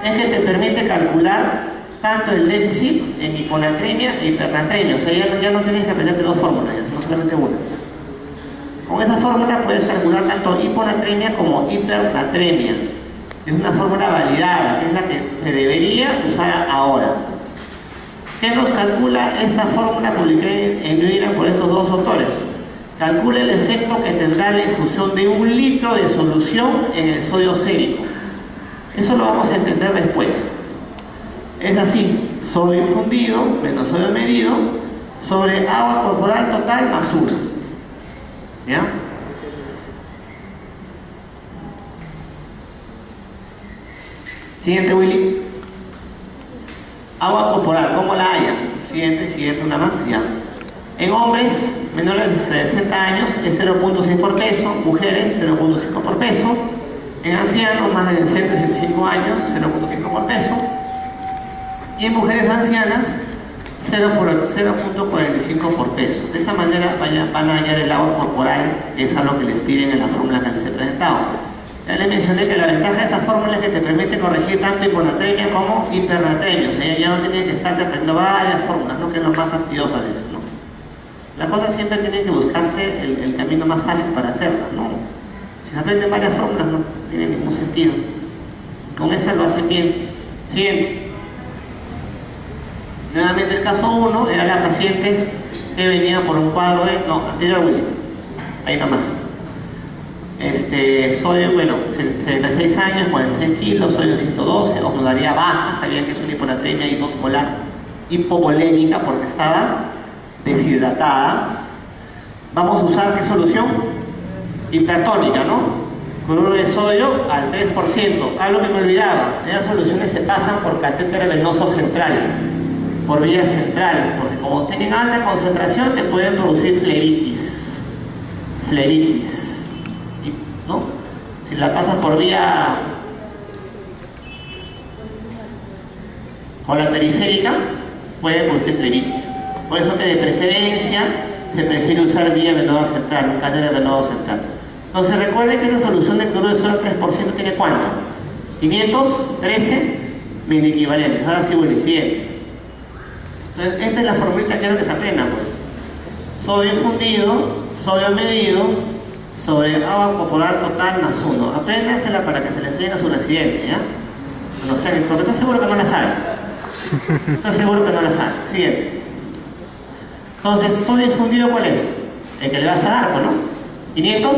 es que te permite calcular tanto el déficit en hiponatremia e hipernatremia. O sea, ya no tienes que aprenderte dos fórmulas, sino solamente una. Con esa fórmula puedes calcular tanto hiponatremia como hipernatremia. Es una fórmula validada, que es la que se debería usar ahora. ¿Qué nos calcula esta fórmula publicada en New England por estos dos autores? Calcula el efecto que tendrá la infusión de 1 litro de solución en el sodio sérico. Eso lo vamos a entender después. Es así, sodio infundido menos sodio medido sobre agua corporal total más 1. ¿Ya? Siguiente, Willy. Agua corporal, ¿cómo la hallan? Siguiente, una más, ya. En hombres menores de 60 años es 0.6 por peso, mujeres 0.5 por peso, en ancianos más de 65 años 0.5 por peso, y en mujeres ancianas 0.45 por peso. De esa manera van a hallar el agua corporal, que es algo que les piden en la fórmula que les he presentado. Ya les mencioné que la ventaja de esta fórmula es que te permite corregir tanto hiponatremia como hipernatremia. O sea, ya no tienes que estarte aprendiendo varias fórmulas, ¿no? Que es lo más fastidioso de eso, ¿no? La cosa siempre tiene que buscarse el camino más fácil para hacerla, ¿no? Si se aprenden varias fórmulas no tiene ningún sentido. Con esa lo hacen bien. Siguiente. Nuevamente el caso 1 era la paciente que venía por un cuadro de... No, anterior, William. Ahí nomás. Sodio, bueno, 76 años, 46 kilos, sodio 112, osmolalidad baja, sabían que es una hiponatremia hiposmolar, hipovolémica porque estaba deshidratada. Vamos a usar ¿qué solución? Hipertónica, ¿no? Cloruro de sodio al 3%. Algo que me olvidaba, esas soluciones se pasan por catéter venoso central, por vía central, porque como tienen alta concentración te pueden producir flebitis, ¿no? Si la pasas por vía la periférica puede producir flebitis. Por eso que de preferencia se prefiere usar vía venosa central, un catéter venoso central. Entonces recuerden que esta solución de cloruro de sodio al 3% tiene ¿cuánto? 513 miliequivalentes. Ahora sí, bueno, siguiente. Entonces esta es la formulita que quiero que se aprendan, pues. Sodio infundido, sodio medido sobre agua corporal total más 1. Apréndansela para que se le enseñe a su residente, ¿ya? No sé, porque estoy seguro que no la sabe. Estoy seguro que no la sabe. Siguiente. Entonces, sodio infundido, ¿cuál es? El que le vas a dar, ¿no? 500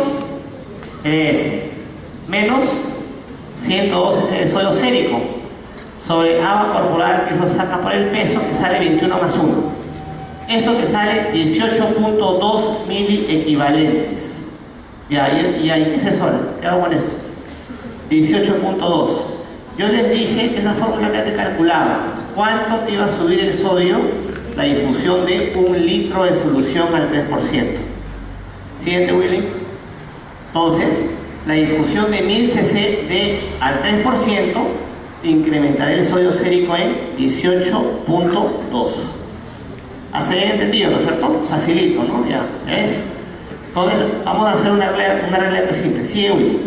menos 112 de sodio sérico sobre agua corporal, que eso se saca por el peso, que sale 21 más 1. Esto te sale 18.2 miliequivalentes. ¿Y ahí qué es eso ahora? ¿Qué hago con esto? 18.2. Yo les dije que esa fórmula que te calculaba cuánto te iba a subir el sodio, la infusión de 1 litro de solución al 3%. Siguiente, Willy. Entonces, la infusión de 1000 cc al 3% te incrementará el sodio sérico en 18.2. ¿Hasta ahí entendido, no es cierto? Facilito, ¿no? Ya es. Entonces, vamos a hacer una regla simple. Sigue, Willy.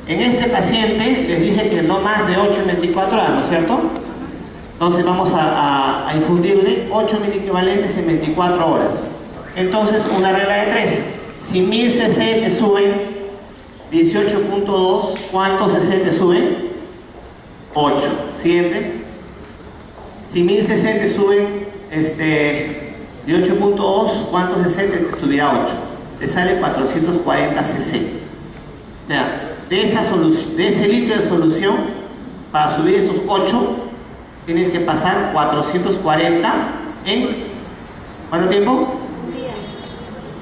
En este paciente les dije que no más de 8 en 24 horas, ¿no es cierto? Entonces vamos a infundirle 8 miliequivalentes en 24 horas. Entonces, una regla de 3. Si 1000 cc te suben 18.2, ¿cuántos cc te suben? 8. Siguiente. Si 1000 cc te suben de 8.2, ¿cuántos cc te subirá 8? Te sale 440 cc. O sea, de ese litro de solución, para subir esos 8, tienes que pasar 440 en ¿cuánto tiempo?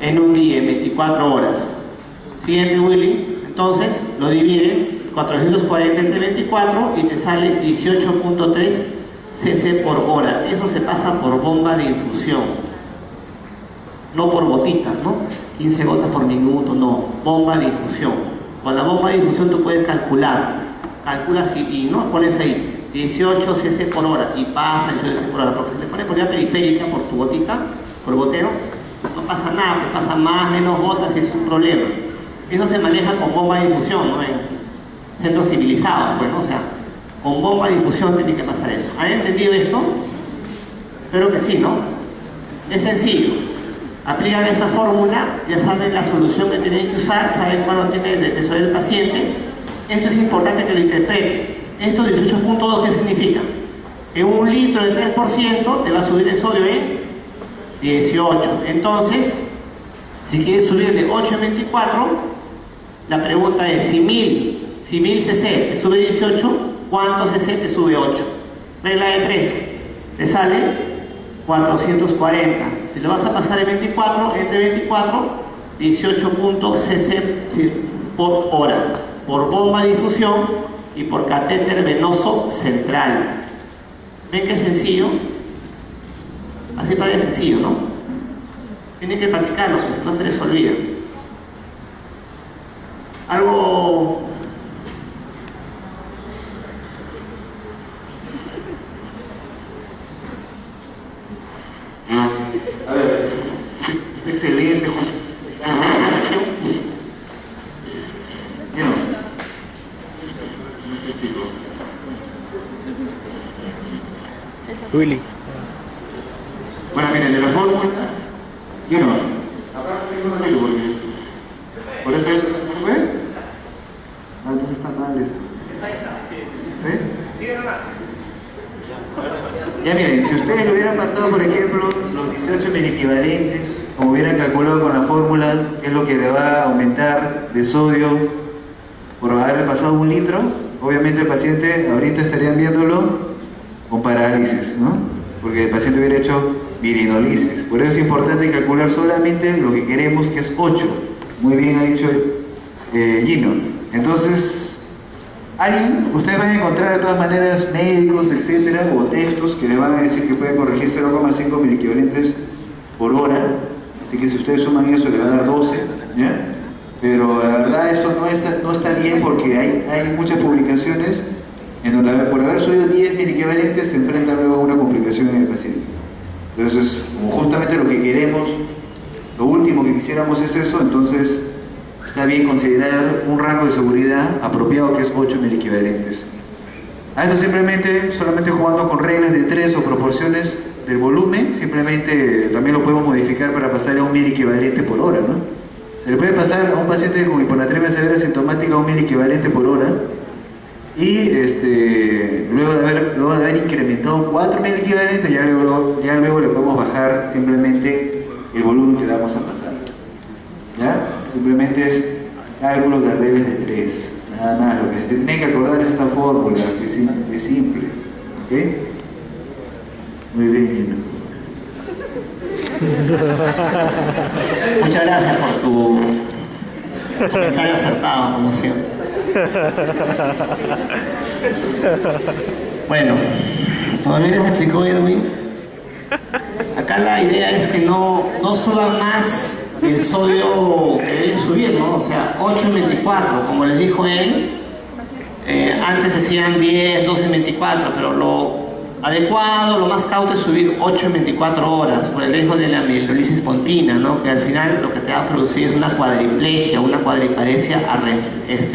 En un día, en 24 horas. Siguiente, Willy. Entonces lo divide 440 entre 24 y te sale 18.3 cc por hora. Eso se pasa por bomba de infusión, no por gotitas, ¿no? 15 gotas por minuto, no, bomba de infusión. Con la bomba de infusión tú puedes calculas y no pones ahí 18 cc por hora y pasa 18 cc por hora, porque se le pone por vía periférica, por tu gotita, por gotero, no pasa nada, pues pasa más, menos gotas, es un problema. Eso se maneja con bomba de infusión, ¿no? En centros civilizados, pues, ¿no? O sea, con bomba de infusión tiene que pasar eso. ¿Han entendido esto? Espero que sí, ¿no? Es sencillo. Aplican esta fórmula, ya saben la solución que tienen que usar, saben cuánto tiene de sodio el paciente. Esto es importante que lo interpreten. Esto 18.2, ¿qué significa? En 1 litro de 3% te va a subir el sodio en 18. Entonces, si quieres subir de 8 a 24, la pregunta es, si 1000 cc te sube 18, ¿cuántos cc te sube 8? Regla de 3, te sale 440. Si lo vas a pasar en 24, entre 24, 18 cc por hora, por bomba de infusión y por catéter venoso central. ¿Ven qué sencillo? Así parece sencillo, ¿no? Tienen que practicarlo, pues no se les olvida. Algo... A ver, excelente. Willy. Bueno, miren, de la fórmula, ¿qué no? Acá tengo un amigo porque... ¿Por eso se fue? Ah, entonces está mal esto. ¿Sí? Ya miren, si ustedes le hubieran pasado, por ejemplo, los 18 miliequivalentes, como hubieran calculado con la fórmula, que es lo que le va a aumentar de sodio por haberle pasado 1 litro, obviamente el paciente ahorita estarían viéndolo con parálisis, ¿no? Porque el paciente hubiera hecho virinolisis. Por eso es importante calcular solamente lo que queremos, que es 8. Muy bien ha dicho Gino. Entonces, ustedes van a encontrar de todas maneras médicos, etcétera, o textos que les van a decir que pueden corregir 0,5 miliequivalentes por hora. Así que si ustedes suman eso, le va a dar 12, ¿ya? Pero la verdad eso no está bien, porque hay muchas publicaciones en donde por haber subido 10 miliequivalentes se enfrenta luego a una complicación en el paciente. Entonces, como justamente lo que queremos, lo último que quisiéramos es eso, entonces está bien considerar un rango de seguridad apropiado, que es 8 miliequivalentes. A esto solamente jugando con reglas de 3 o proporciones del volumen, simplemente también lo podemos modificar para pasarle a 1 miliequivalente por hora, ¿no? Se le puede pasar a un paciente con hiponatremia severa sintomática a 1 miliequivalente por hora, y luego de haber incrementado 4 miliequivalentes, ya luego le podemos bajar simplemente el volumen que le vamos a pasar. ¿Ya? Simplemente es cálculos de reglas de 3, nada más. Lo que se tiene que acordar es esta fórmula, que es simple. ¿Ok? Muy bien, Gino. Muchas gracias por tu comentario acertado, como siempre. Bueno, como bien les explicó Edwin, acá la idea es que no suban más el sodio que deben subir, ¿no? O sea, 8 en 24, como les dijo él. Antes decían 10, 12 en 24, pero lo adecuado, lo más cauto es subir 8 en 24 horas por el riesgo de la amiloidosis espontánea, ¿no? Que al final lo que te va a producir es una cuadriplegia, una cuadriparesia es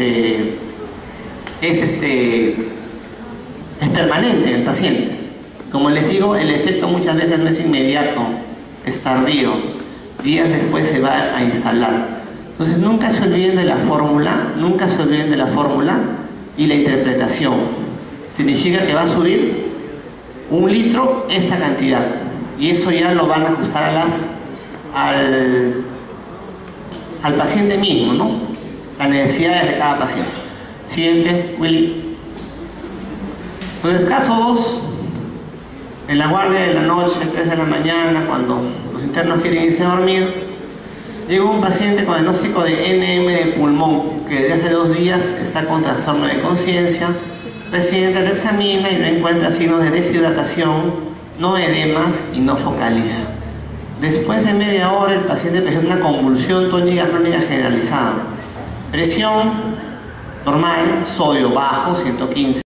permanente en el paciente. Como les digo, el efecto muchas veces no es inmediato, es tardío, días después se va a instalar. Entonces nunca se olviden de la fórmula, y la interpretación. Significa que va a subir 1 litro esta cantidad, y eso ya lo van a ajustar al paciente mismo, ¿no? Las necesidades de cada paciente. Siguiente, Willy. Entonces, caso 2, en la guardia de la noche, 3 de la mañana, cuando los internos quieren irse a dormir, llegó un paciente con diagnóstico de NM de pulmón, que desde hace 2 días está con trastorno de conciencia. El residente lo examina y no encuentra signos de deshidratación, no edemas y no focaliza. Después de media hora, el paciente presenta una convulsión tónica crónica generalizada. Presión normal, sodio bajo, 115.